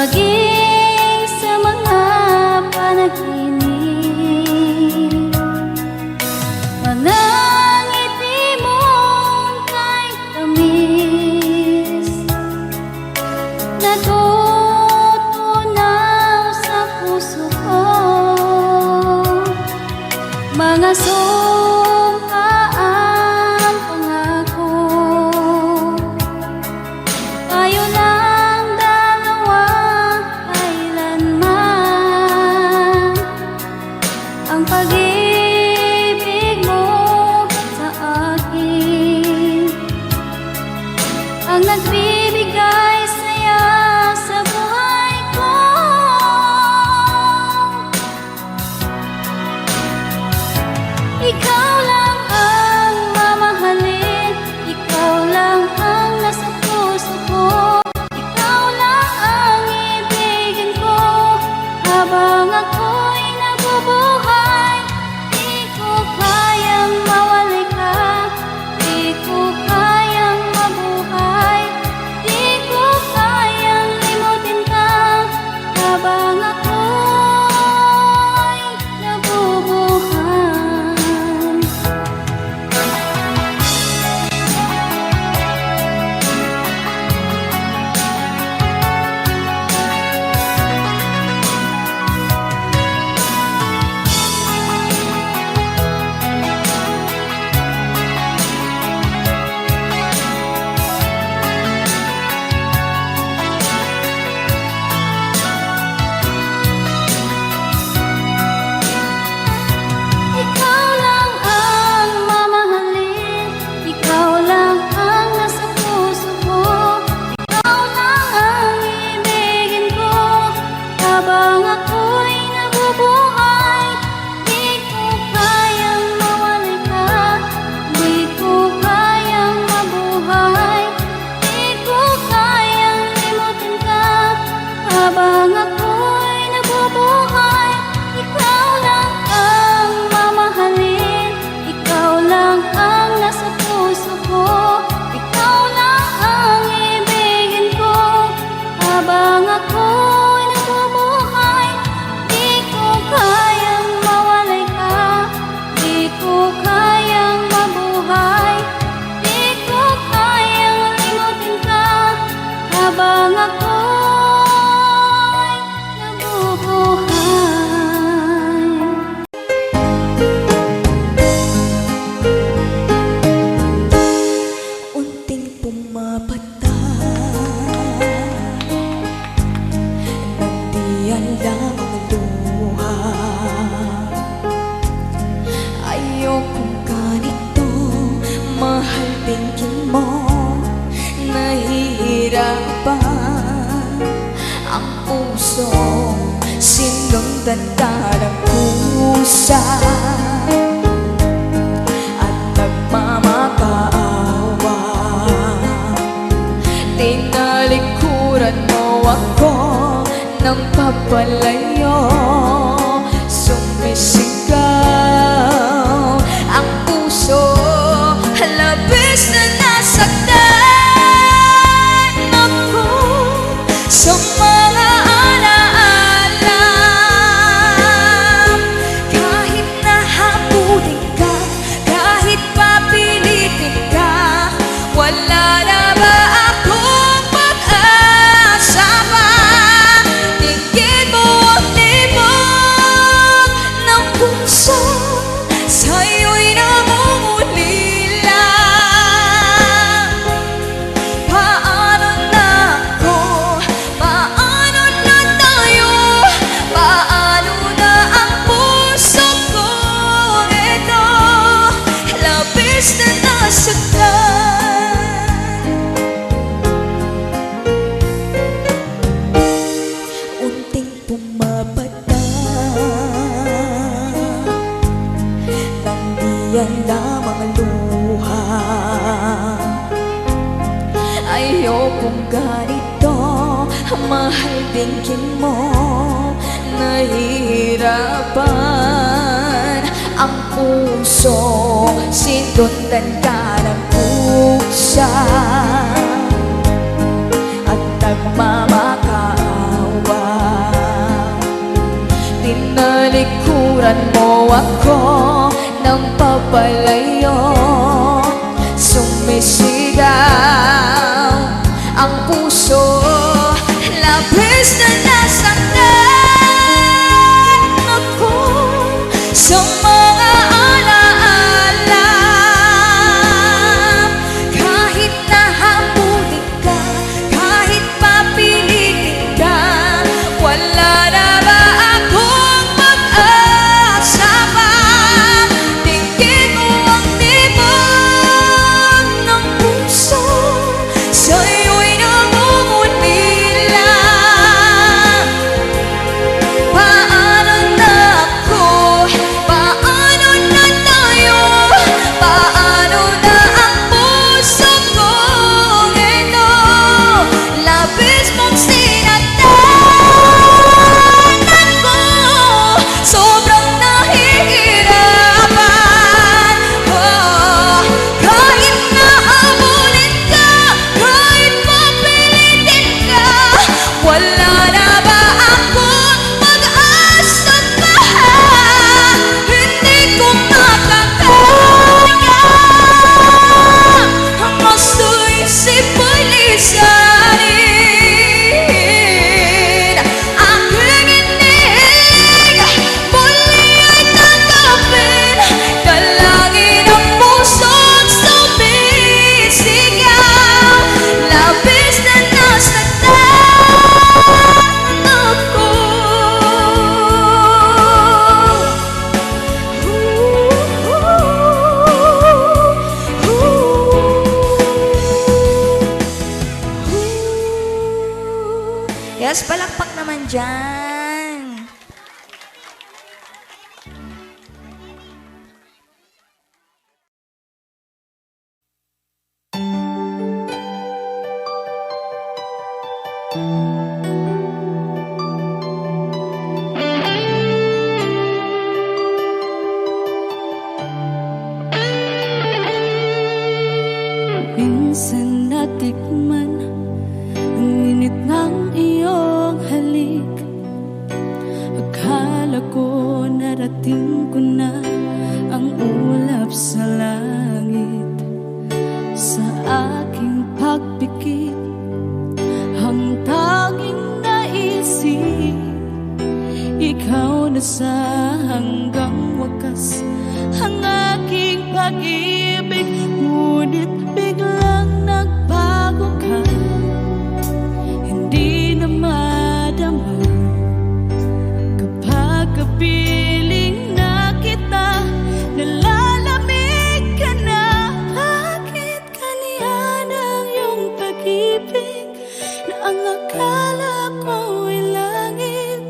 maging sa mga panaginip. Mga ngiti mong kay tamis, natutunaw sa puso ko. Mga sumpaang pangako, tayo lang dalawa kailanman. Ang pag-ibig mo sa akin ang nagbibigay saya sa buhay ko. Ikaw lang ang mamahalin, ikaw lang ang nasa puso ko. Ikaw lang ang ibigin ko habang ako'y nabubuhay. Di ko kayang mawalay ka, di ko kayang mabuhay, di ko kayang limutin ka habang ako'y nabubuhay. Ikaw lang ang mamahalin, ikaw lang ang nasa puso ko. Ikaw lang ang ibigin ko habang ako'y nabubuhay. Di ko kayang mawalay ka, di ko kayang mabuhay, di ko kayang limutin ka habang ako'y nabubuhay. Ikaw lang ang mamahalin, ikaw lang ang nasa puso ko. Ikaw lang ang ibigin ko habang ako'y nabubuhay. Di ko kayang mawalay ka, di ko kayang mabuhay, di ko kayang limutin ka habang ako'y nabubuhay. Unting pumapata, nandiyan lang ang luha. Ayokong ganito, mahal tingin mo. Nahihirapan ang puso, sinundan ka ng kusa at nagmamakaawa. Tinalikuran mo ako ng papalayo, sumisigaw ang puso, labis na nasaktan ako sa mga alaala. Kahit nahabulin ka, kahit papilitin ka, wala na ba akong pag-asa pa? Tingin mo ang libog ng puso, sa'yo'y namumulila. Paano na ako? Paano na tayo? Paano na ang puso ko? Ito, labis na nasaktan. Unting pumapata, nandiyan lamang ang luha. Ayokong ganito, mahal tingin mo. Nahihirapan ang puso, sinundan ka ng kusa at nagmamakaawa. Tinulturan mo ako ng papalayo, sumisigaw ang puso, labis na nasaktan ako sa mga alaala. Kahit nahabulin ka, kahit papilitin ka, wala na ba akong pag-asa pa? Tingin mo ang tibok ng puso, sa'yo'y namumulila. Paano na ako? Paano na tayo? Paano na ang puso kong ito? Labis mong sinaktan ako, sobrang nahihirapan. Kahit nahabulin ka, kahit papilitin ka, wala na ba akong pag-asa pa? Hindi ko makakaya ang masuisip mo'y lisanin. Aking inig, muli ay tanggapin, dalangin ang puso't sumisigaw. Labis na nasaktan ako. Yes, palakpak naman dyan. Minsan natikman ang init ng iyong halik. Akala ko narating ko na ang ulap sa langit. Sa aking pagpikit, ang tanging naisip, ikaw na sa hanggang wakas ang aking pag-ibig. Ngunit biglang nagbago ka, hindi na madama kapag kapiling na kita, nalalamig ka na. Bakit kaniyan ang iyong pag-ibig na ang akala ko ay langit?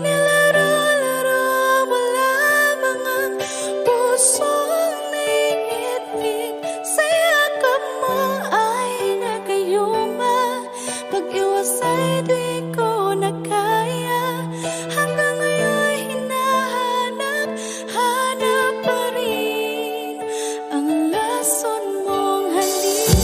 Nilaro-laro mo lamang ang pusong naiitig. Sa yakap mo ay nagayuma, pag-iwas ay di ko na kaya. Hanggang ngayon hinahanap pa rin ang lason mong halik.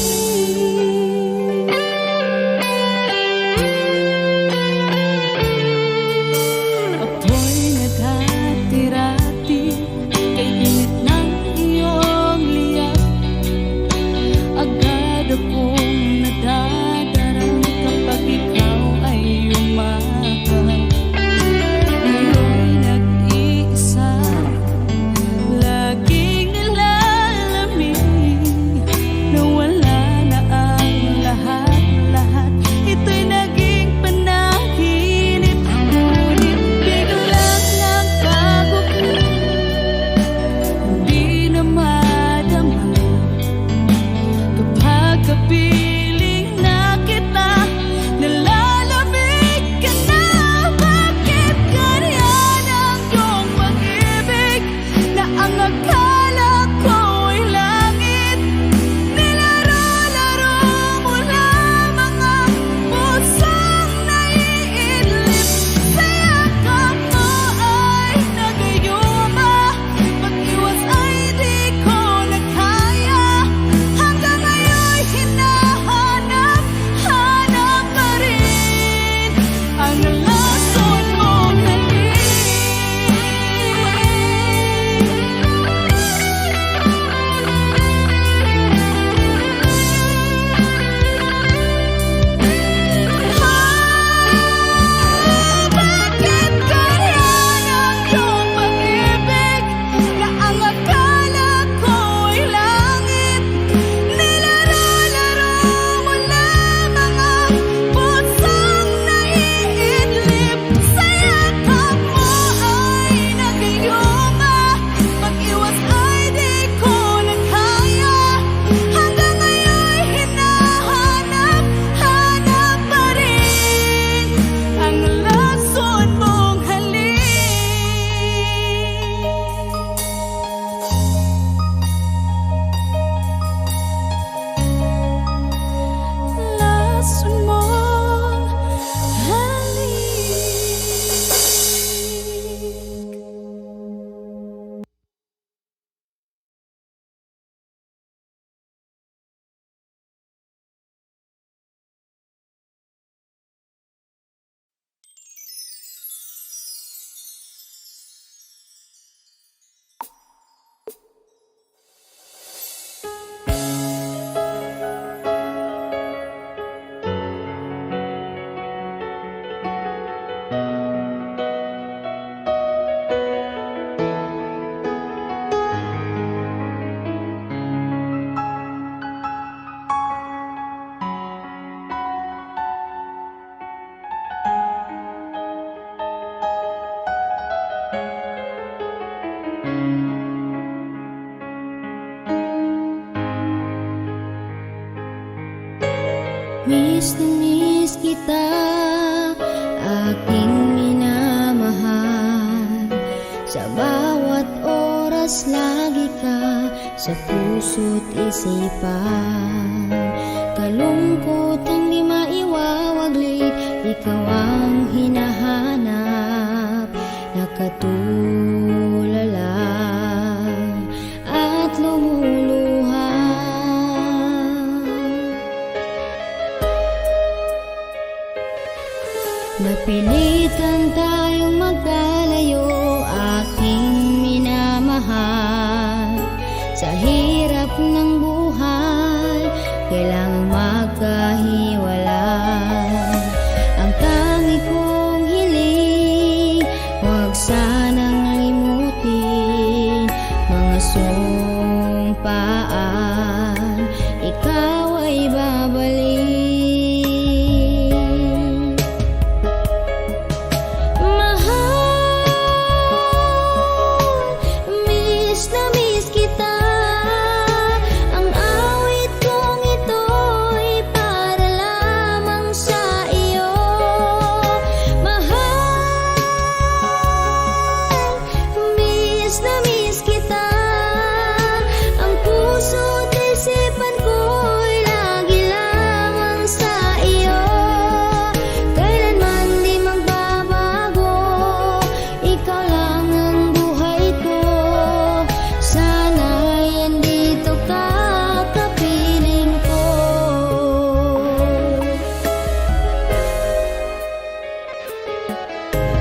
na miss kita, aking minamahal. Sa bawat oras lagi ka sa puso't isipan. Kalungkutan di maiwawaglit, ikaw ang hinahanap. Nakatulala at lumuluha. Napilitan tayong magkalayo, aking minamahal. Sa hirap ng buhay, kailangang magkahiwalay. Ang tangi kong hiling, huwag sanang limutin mga sumpaan, ikaw ay babalik.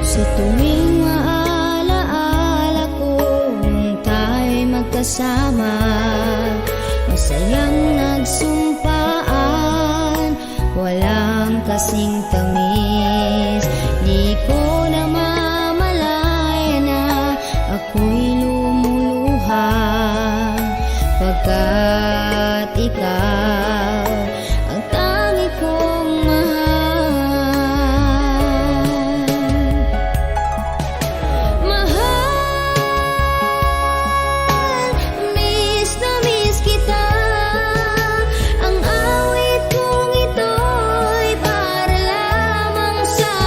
Sa tuwing maalaala ko nung tayo'y magkasama, masayang nagsumpaan, walang kasing tamis. Di ko namamalaya na ako'y lumuluha, pagkat ikaw ang tangi kong mahal. Sa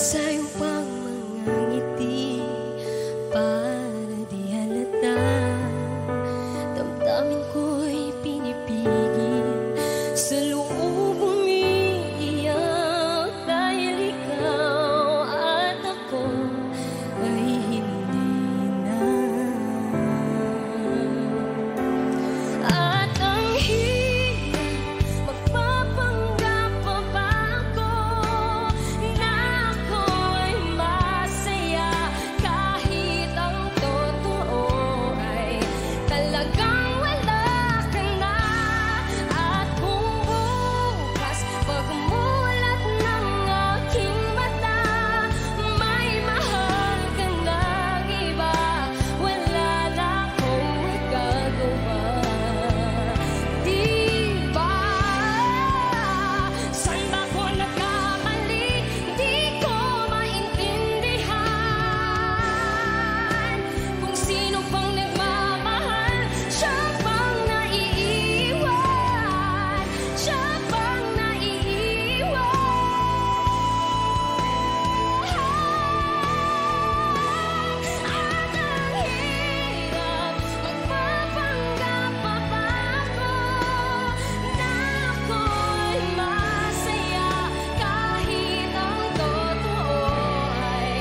sa'yo pang mga ngiti para di halata. Damdamin ko'y pinipigil, sa loob umiiyak dahil ikaw at ako ay hindi na. At ang hirap magpapanggap pa ba ako na ako ay masaya kahit ang totoo ay talagang wala ka na. At kung bukas pagmulat ng aking mata may mahal ka ng iba, wala na akong magagawa. Di ba? Saan ba ko nagkamali? Di ko maintindihan. Kung sino pang nagmamahal, siya pang naiiwan. Siya pang naiiwan. At ang hirap magpapanggap pa ba ako na ako'y masaya kahit ang totoo ay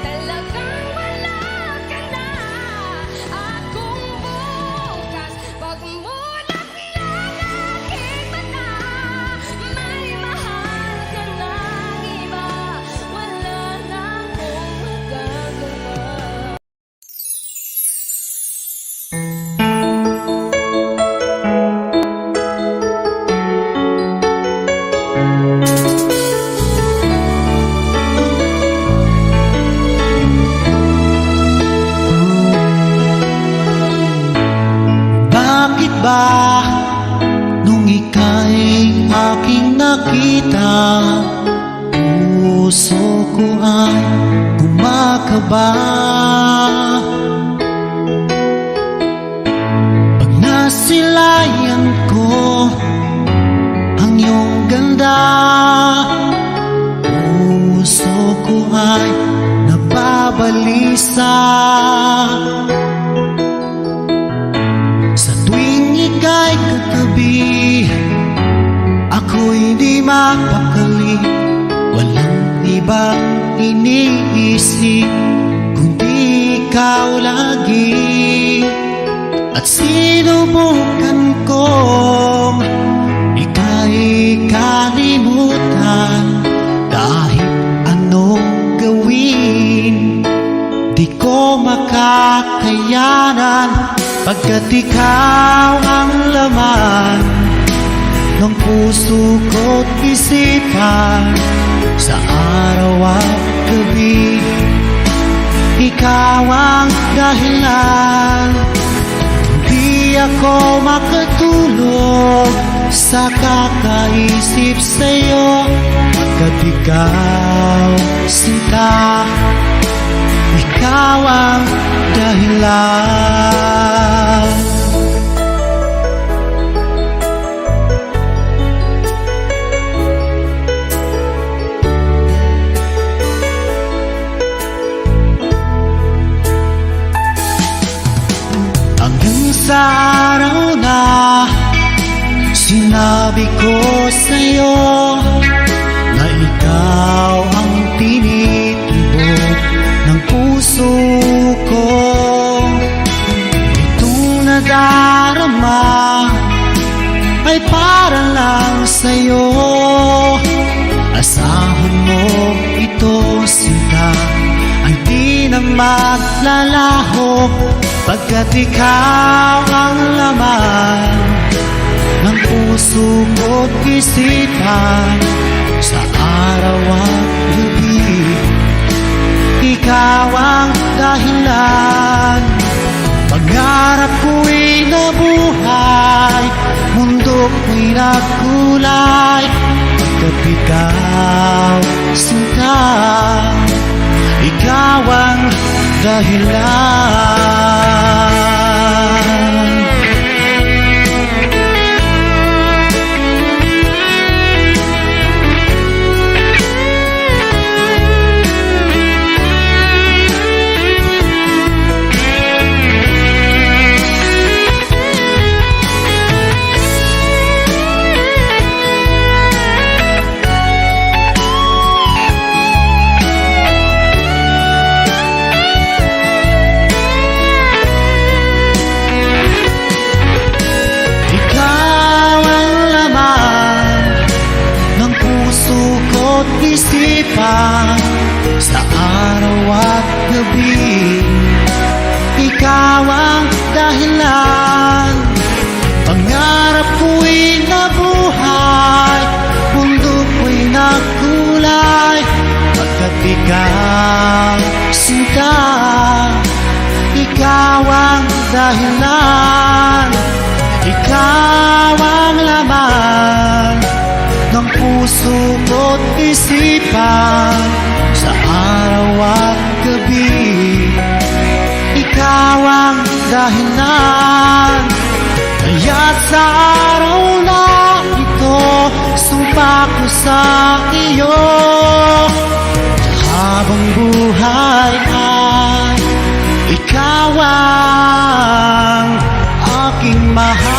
talagang wala ka na. At kung bukas pagmulat ng aking mata may mahal ka ng iba, wala na akong magagawa. Bakit ba nung ika'y aking nakita, puso ko ay kumakaba? Pag nasilayan ko ang iyong ganda, puso ko ay nababalisa. Sa tuwing ika'y katabi, ako'y di mapakali. Walang ibang iniisip kundi ikaw lagi. At sinubukan kong ika'y kalimutan, kahit anong gawin di ko makakayanan. Pagkat ikaw ang laman ng puso ko't isipan, sa araw at gabi ikaw ang dahilan. Hindi ako makatulog sa kakaisip sa'yo, pagkat ikaw, sinta, ikaw ang dahilan. Hanggang sa araw na sinabi ko sa'yo na ikaw ang tinitibok ng puso ko. Itong nadarama ay para lang sa'yo. Asahan mo ito, sinta, ay di na maglalaho, pagkat ikaw ang laman ng puso ko't isipan, sa araw at gabi ikaw ang dahilan. Pangarap ko'y nabuhay, mundo ko'y nagkulay, pagkat ikaw, sinta, ikaw ang dahilan. sa araw at gabi. Ikaw ang dahilan, pangarap ko'y nabuhay, mundo ko'y nagkulay, pagkat ikaw sinta. Ikaw ang dahilan, ikaw ang laman ng puso ko't isipan, sa araw at gabi. Ikaw ang dahilan, kaya't sa araw na ito, sumpa ko sa iyo, habang buhay ay ikaw ang aking mahal.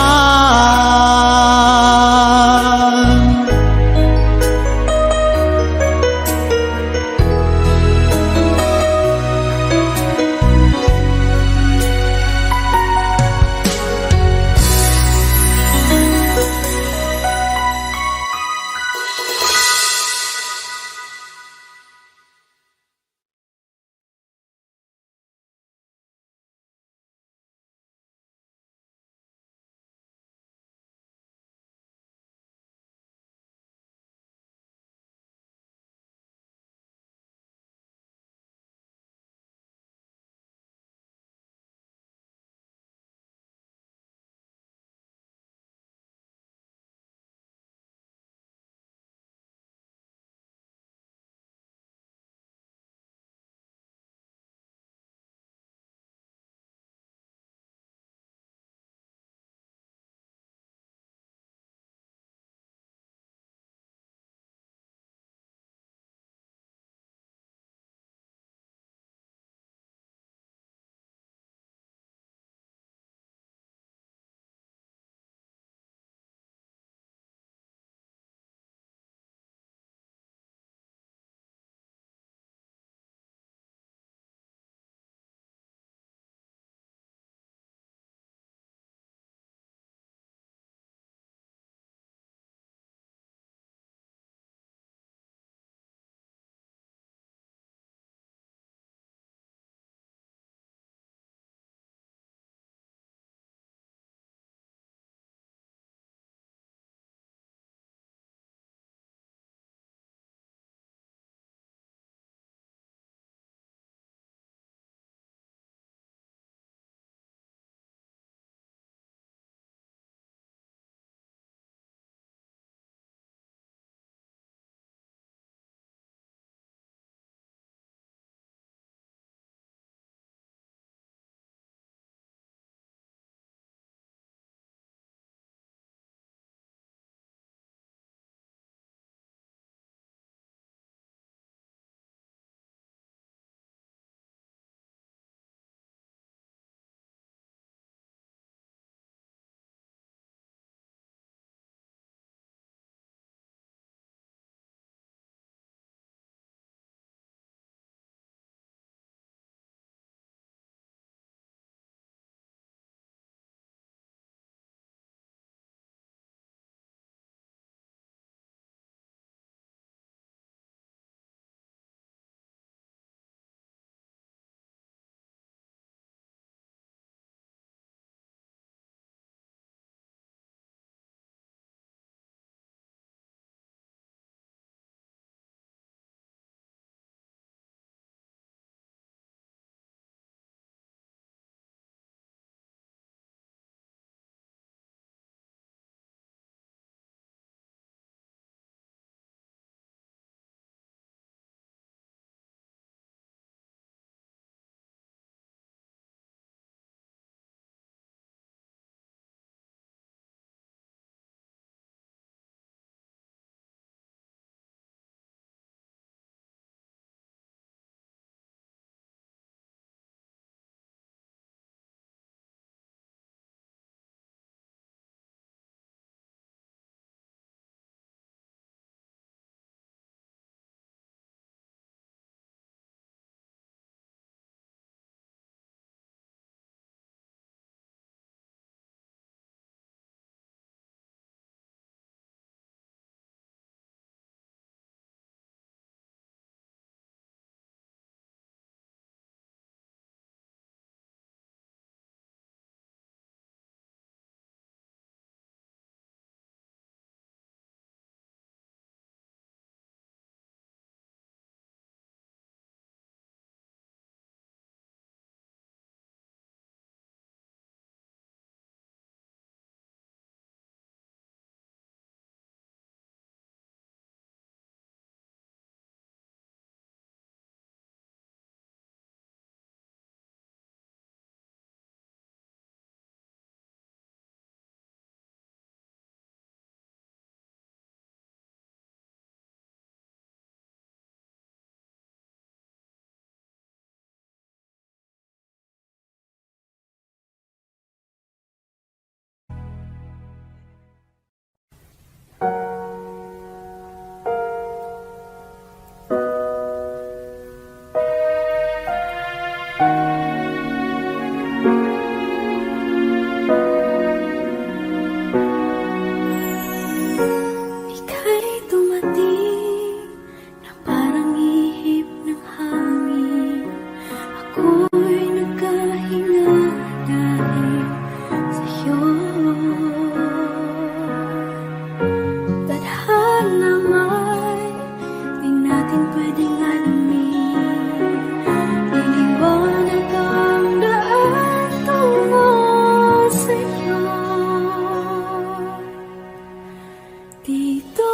Dito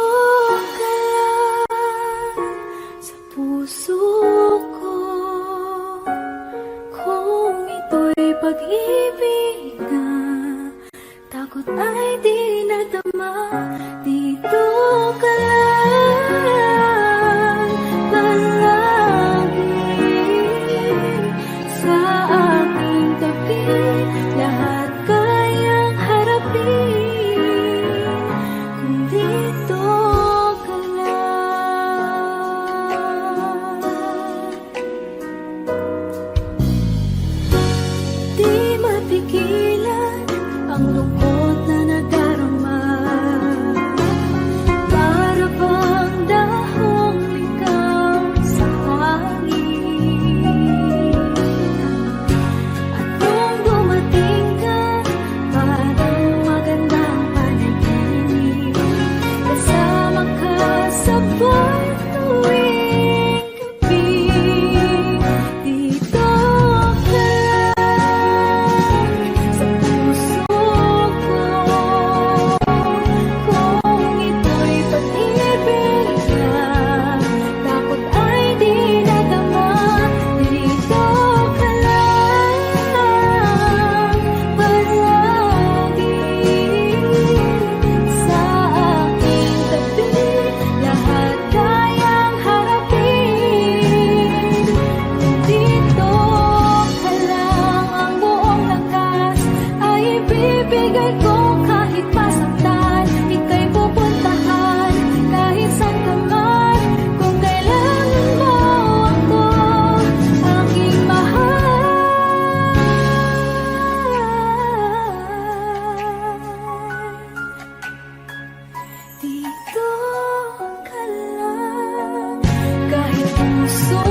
ka lang sa puso ko. Kung ito'y pag-ibig na, takot ay di nadama. Dito ka lang palagi sa aking tabi. Lahat kayang harapin kung dito ka lang. Di mapigilan ang lungkot na nadarama. Para bang dahong ikaw sa hangin. At nung dumating ka, parang magandang panaginip. Kasama ka sa buwan tuwing gabi. Dito ka lang sa puso ko. Kung ito'y pag-ibig na, takot ay di nadama. Dito ka lang palagi sa aking tabi. Lahat kayang harapin. Dito ka lang, ang buong lakas ay ibibigay ko. Kahit masaktan, ika'y pupuntahan. Kahit saan ka man, kung kailangan mo ako, aking mahal. Dito ka lang, kahit puso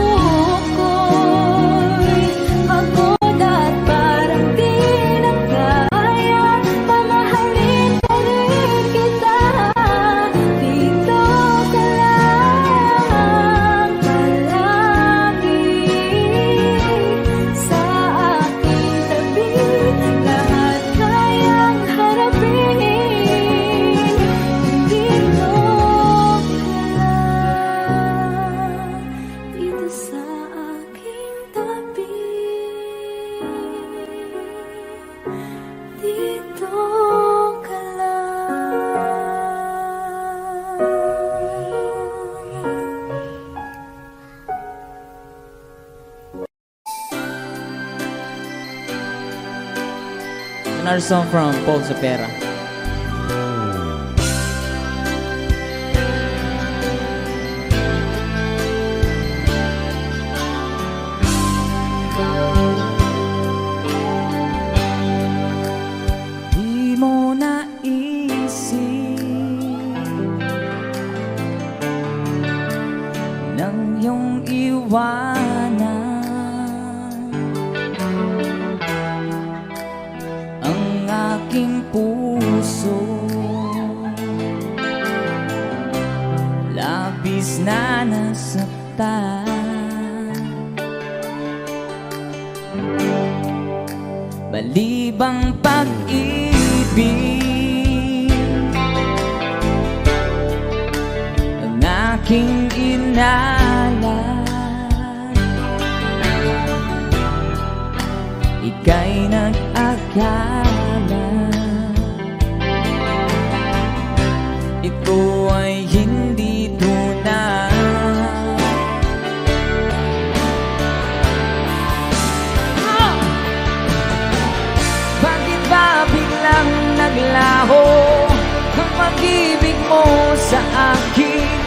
ko'y pagod at parang di na kaya, mamahalin pa rin kita. Dito ka lang palagi sa aking tabi. Lahat kayang harapin. Dito ka lang, dito sa aking tabi. Dito ka lang. Another song from Paul Zapera. Di mo naisip nang iyong iwanan ang aking puso. Labis na nasaktan. Balibang pag-ibig ang aking inalan. Ika'y nag-akala ito ay hindi tunay. Bakit ba biglang naglaho ang pag-ibig mo sa akin?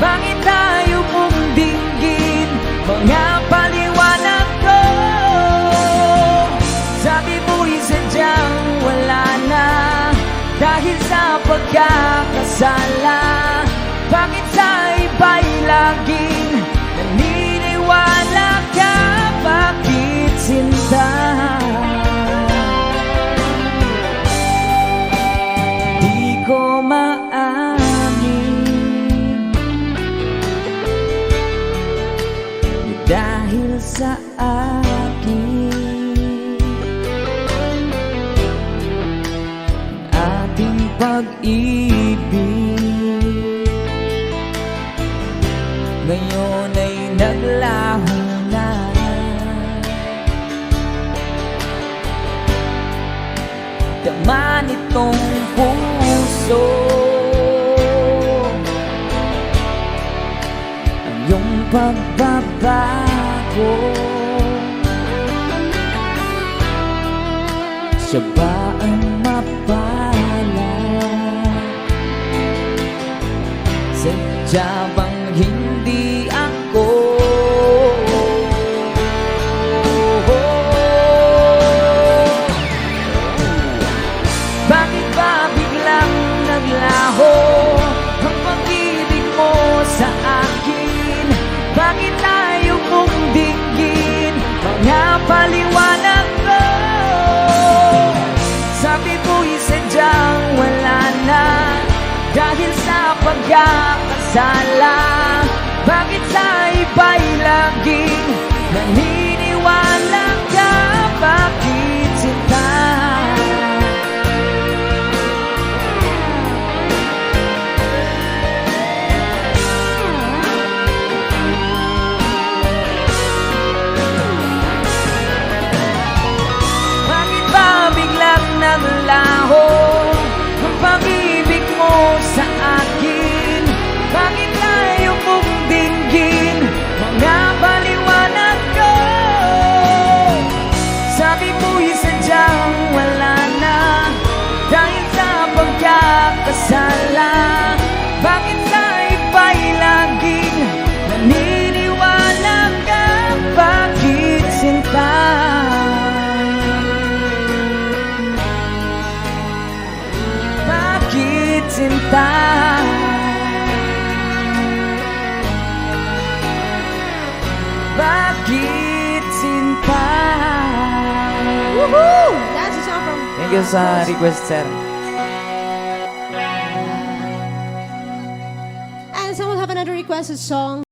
Bakit tayo mong dinggin mga paliwanag ko? Sabi mo'y sadyang wala na dahil sa pagkakasala. Bakit sa iba'y laging naniniwala ka? Bakit sinta? Di ko maamin dahil sa akin ating pag-ibig puso ang iyong pagbabago. Siya ba ang mapalad? Sadya bang hindi ako? Bakit ba biglang naglaho ang pag-ibig mo sa akin? Bakit tayo mong dinggin mga paliwanag ko? Sabi mo'y sadyang wala na dahil sa pagkakasala. Bakit sa iba'y laging naniniwala ka? Bakit sinta? Bakit ba biglang naglaho ang pag-ibig mo sa akin? Bakit tayo mong dinggin mga paliwanag ko? Sabi mo'y sadyang wala na dahil sa pagkakasala. Bakit sa iba'y laging naniniwala ka? Bakit sinta? Bakit sinta? Bakit sinta? Woohoo! That's a song from... Thank you sa request, sir. And someone have another requested song.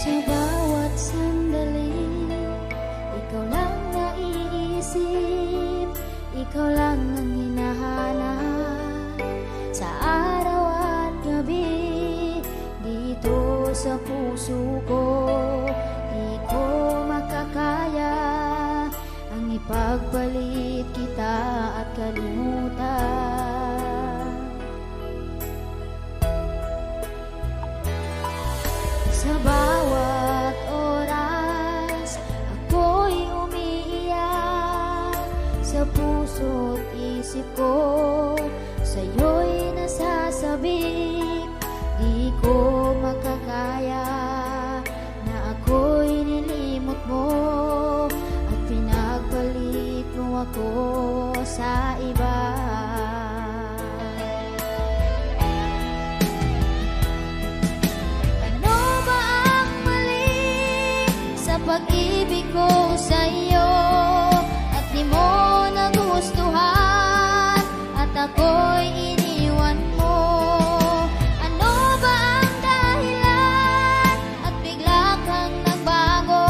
Sa bawat sandali, ikaw lang naiisip, ikaw lang ang hinahanap. Sa araw at gabi, dito sa puso ko, di ko makakaya ang ipagpalit kita at kalimutan. Sa bawat oras, ako'y umiiyak. Sa puso't isip ko, sa'yo'y nasasabik. Di ko makakaya na ako'y nilimot mo at pinagpalit mo ako sa iba. Pag-ibig ko sa'yo at di mo nagustuhan at ako'y iniwan mo. Ano ba ang dahilan at bigla kang nagbago?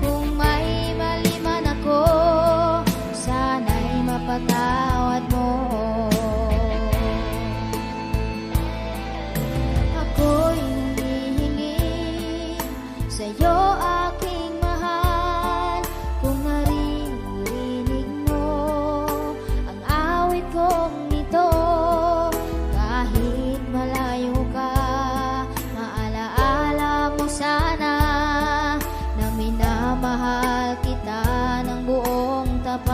Kung may mali man ako, sana'y mapatawad mo. Ako'y humihingi sa'yo aking mahal, kung naririnig mo ang awit kong ito. Kahit malayo ka, maalaala mo sana na minamahal kita ng buong tapat.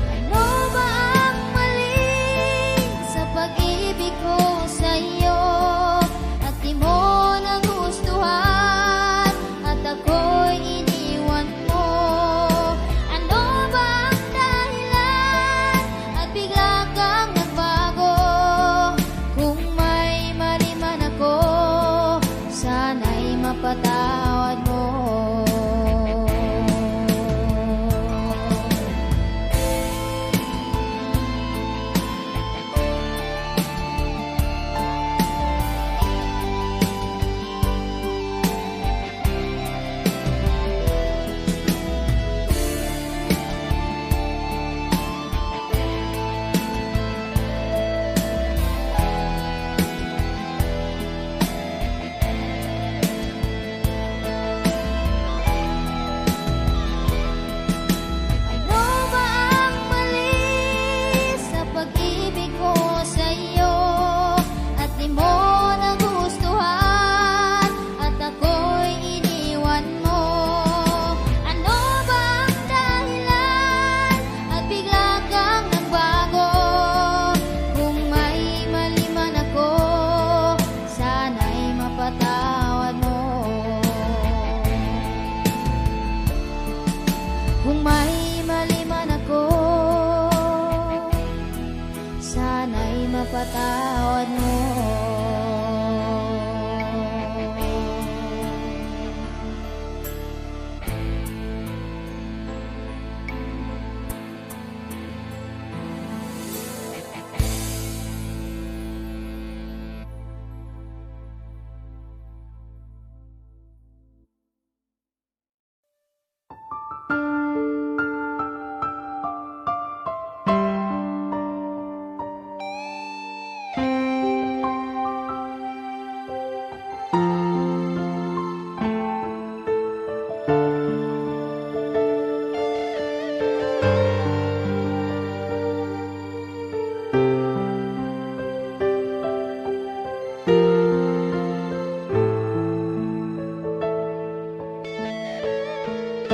Ano ba ang mali sa pag-ibig ko katulad mo.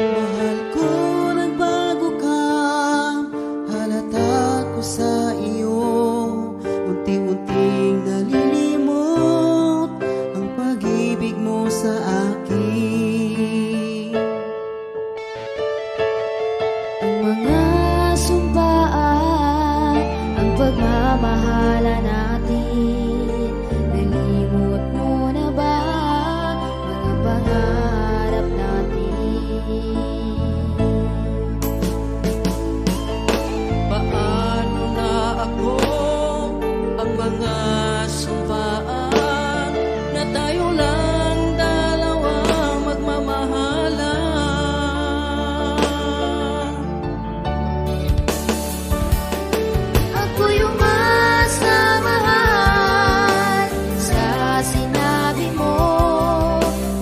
Mahal ko, nagbago ka, halata ko sa iyo. Unti-unting nalilimot ang pag-ibig mo sa akin. Ang mga sumpaan, ang pagmamahala natin, nalimot mo na ba mga pangarap natin? Paano na ako ang mga sumpaan na tayo lang dalawa magmamahalan? Ako yung masamahan sa sinabi mo.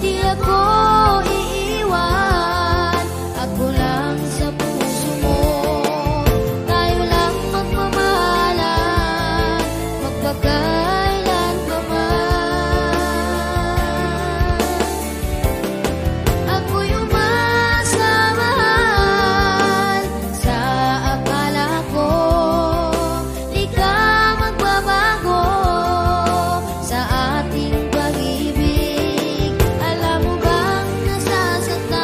Di ako iiwan, ako lang sa puso mo. Tayo lang magmamahalan, magpakailan pa man. Ako yung masamahan sa akala ko. Di ka magbabago sa ating pag-ibig. Alam mo bang nasasaktan,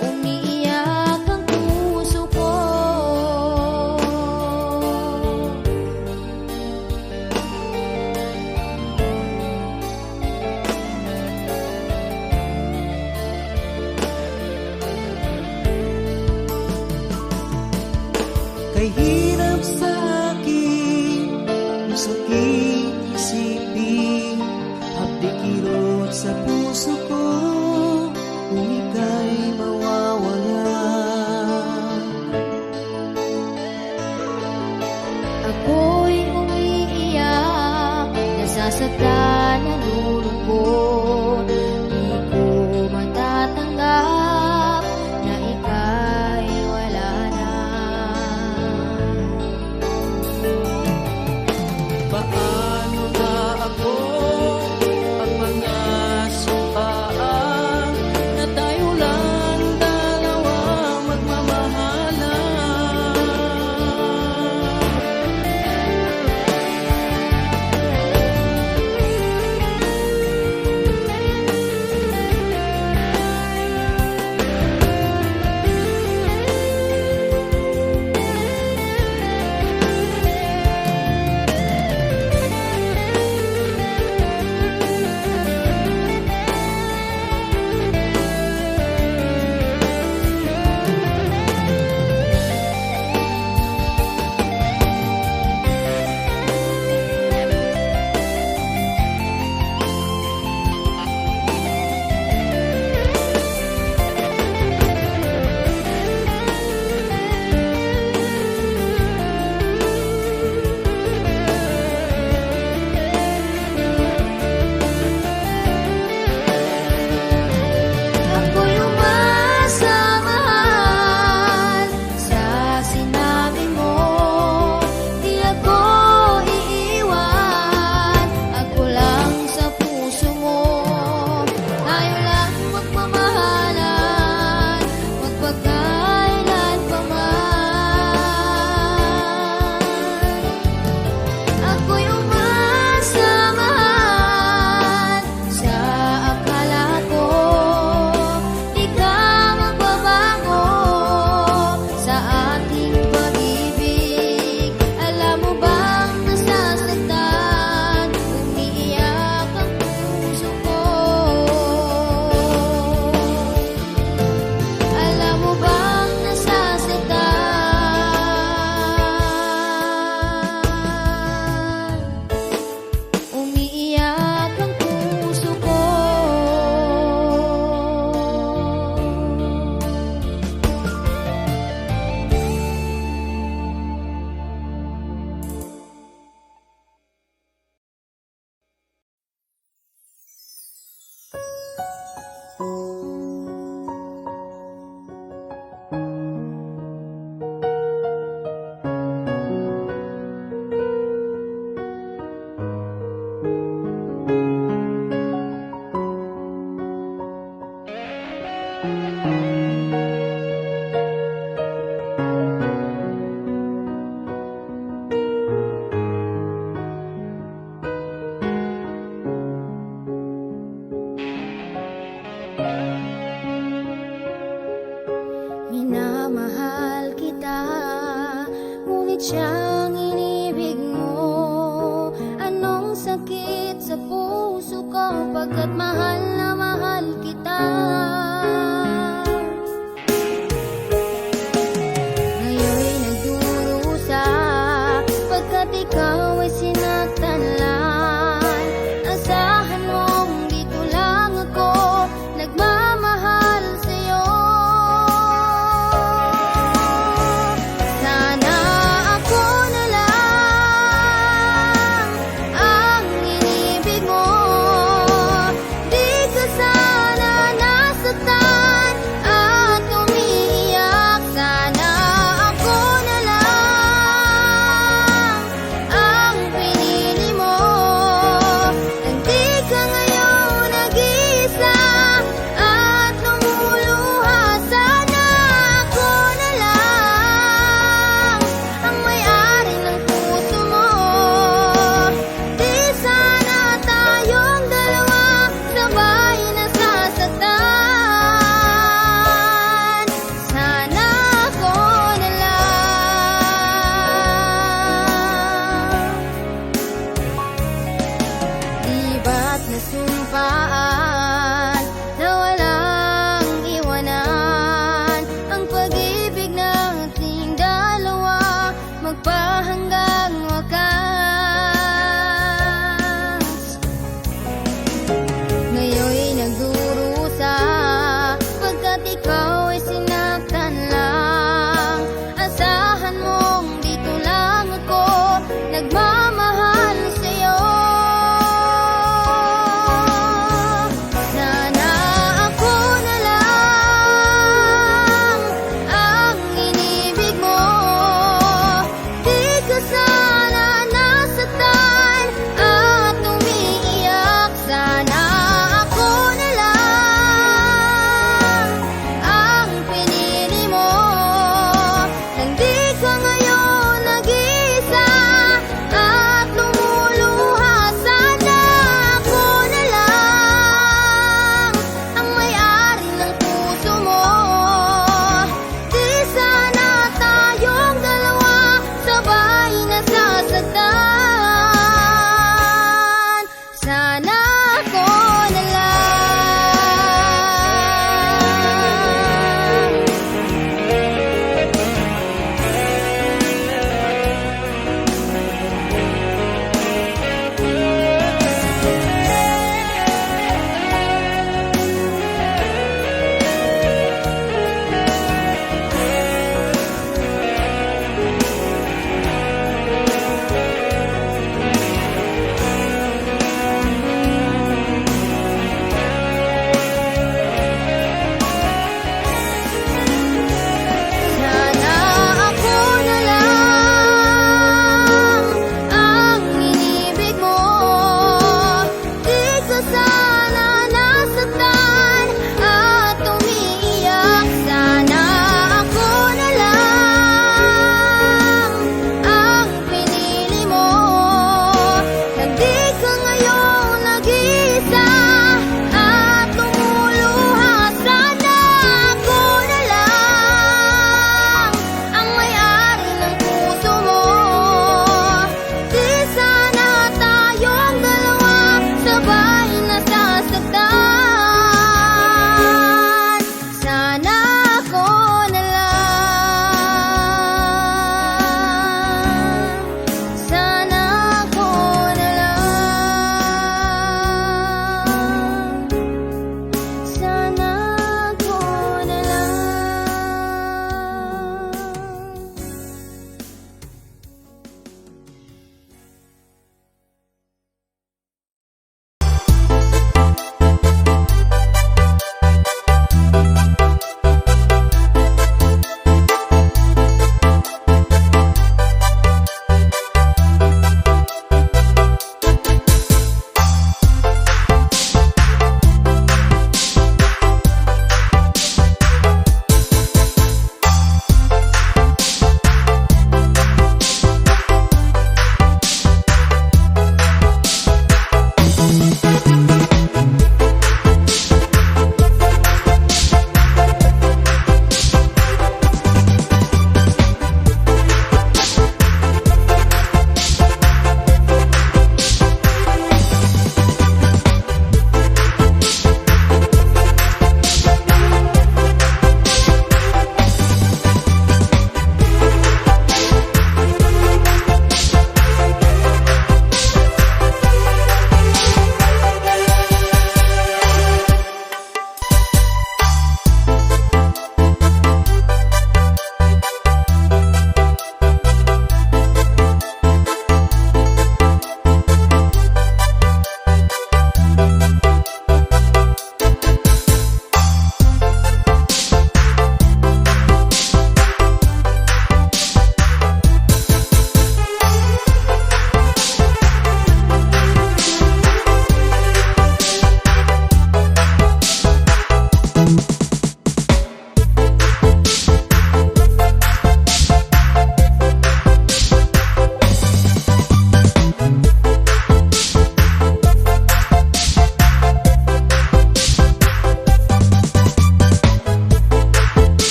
umiiyak ang puso ko. Kay hirap sa akin, masakit isipin, hapdi kirot sa puso ko, kung ika'y mawawala. Ako'y umiiyak, nasasaktan, nalulungkot. Di ko matatanggap na ika'y wala na. Paano na ako ang mga sumpaan na tayo lang dalawa magmamahalan? pagkat mahal na mahal kita. Ngayon'y nagdurusa pagkat ikaw ay sinaktan lang. Asahan mong dito lang ako nagmamahal sa'yo. Sana ako na lang ang inibig mo. Di ka sana nasaktan at umiiyak. Sana ako na lang ang pinili mo. Nang di ka ngayon nag-iisa at lumuluha. Sana ako na lang ang may-ari ng puso mo. Di sana tayong dalawa sabay nasasaktan. Sana ako na lang. Di ba't nasumpaan na walang iwanan ang pag-ibig nating dalawa magpahanggang wakas? Ngayon'y nagdurusa pagkat ikaw ay sinaktan lang. Asahan mong dito lang ako nagmamahal sa'yo. Sana ako na lang ang inibig mo. Di ka sana nasaktan at umiiyak. Sana ako na lang ang pinili mo. Nang di ka ngayon nag-iisa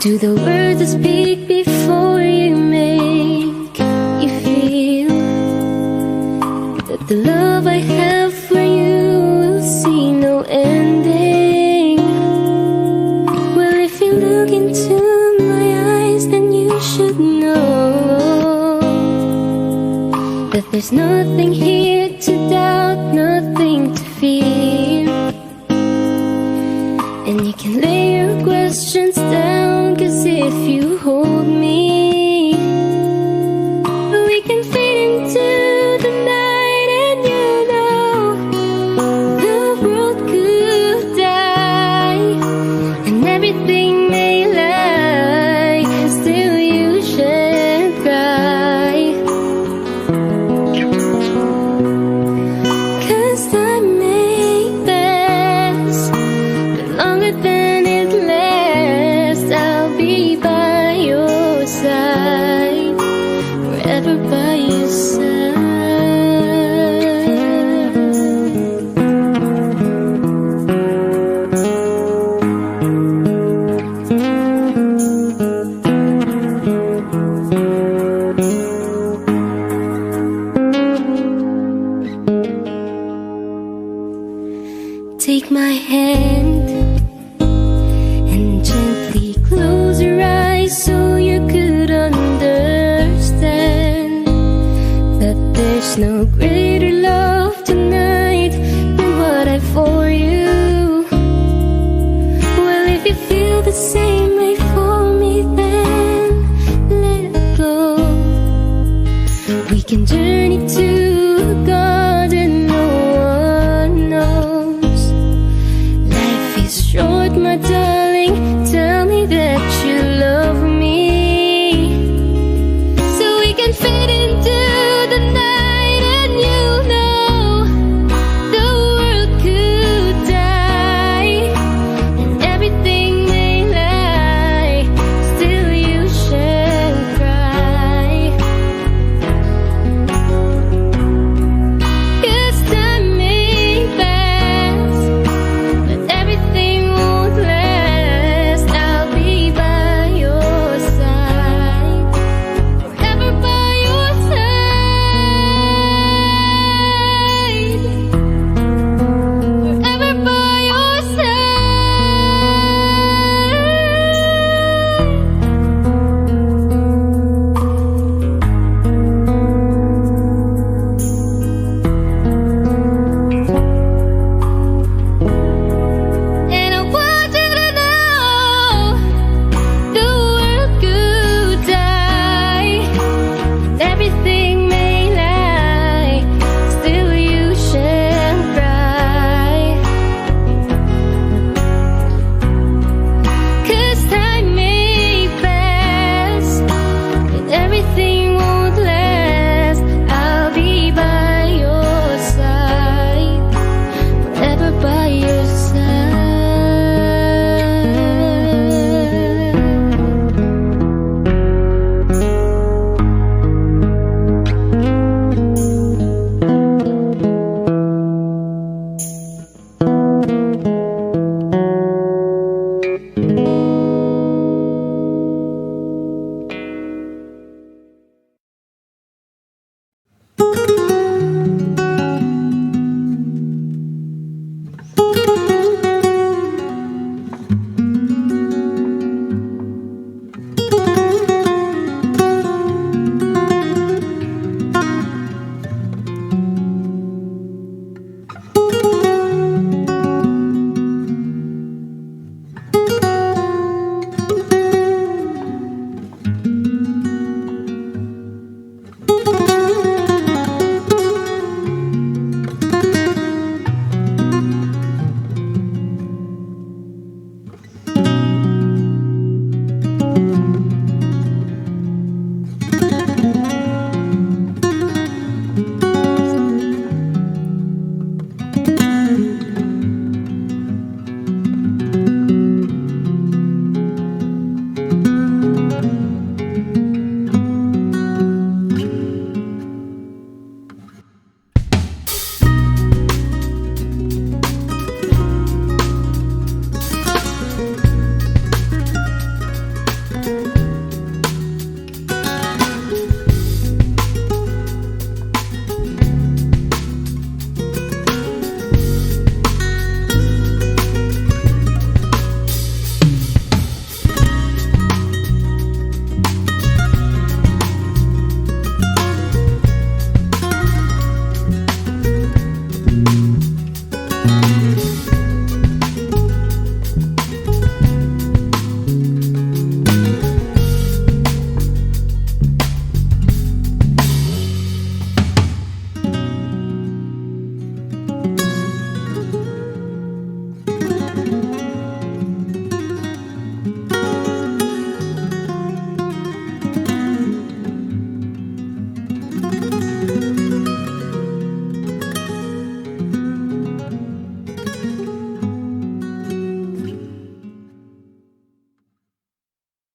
Do the words I speak before you make you feel that the love I have for you will see no ending? Well, if you look into my eyes, then you should know that there's nothing here to doubt, nothing to fear. And you can lay your questions down, 'cause if you hold me, we can fade into the night, and you know the world could die and everything may lie, still you should cry. 'Cause time may pass, but longer than it lasts, I'll be by your side, forever by your side. Take my hand and gently close your eyes so you could understand that there's no greater